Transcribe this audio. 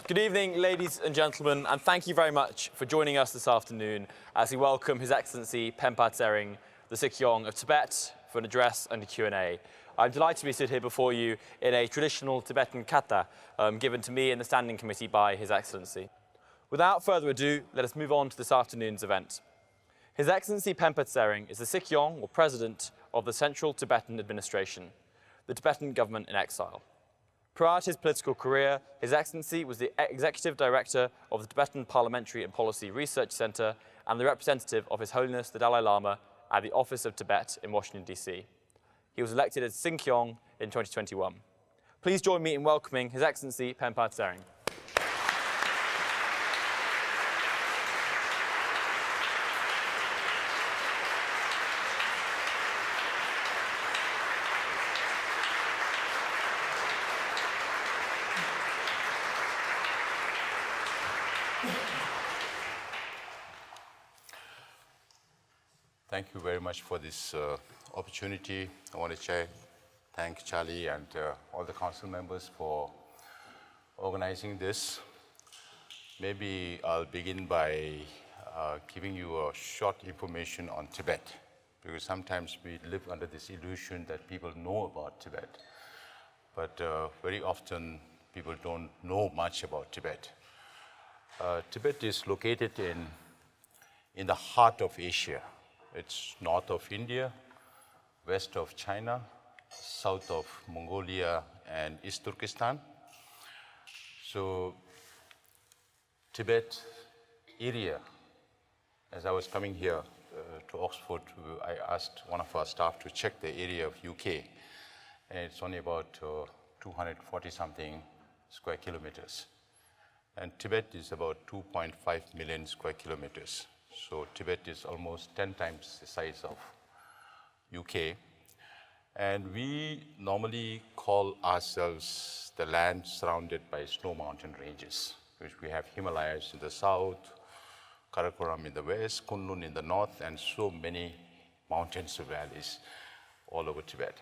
Good evening, ladies and gentlemen, and thank you very much for joining us this afternoon as we welcome His Excellency Penpa Tsering, the Sikyong of Tibet, for an address and a Q&A. I'm delighted to be stood here before you in a traditional Tibetan kata given to me in the Standing Committee by His Excellency. Without further ado, let us move on to this afternoon's event. His Excellency Penpa Tsering is the Sikyong, or President, of the Central Tibetan Administration, the Tibetan government in exile. Prior to his political career, His Excellency was the Executive Director of the Tibetan Parliamentary and Policy Research Center and the representative of His Holiness the Dalai Lama at the Office of Tibet in Washington, D.C. He was elected as Sikyong in 2021. Please join me in welcoming His Excellency Penpa Tsering. Thank you very much for this opportunity. I want to thank Charlie and all the council members for organizing this. Maybe I'll begin by giving you a short information on Tibet, because sometimes we live under this illusion that people know about Tibet, but very often people don't know much about Tibet. Tibet is located in the heart of Asia. It's north of India, west of China, south of Mongolia, and East Turkestan. So Tibet area, as I was coming here to Oxford, I asked one of our staff to check the area of UK, and it's only about 240-something square kilometers. And Tibet is about 2.5 million square kilometers. So Tibet is almost 10 times the size of UK. And we normally call ourselves the land surrounded by snow mountain ranges, which we have Himalayas in the south, Karakoram in the west, Kunlun in the north, and so many mountains and valleys all over Tibet.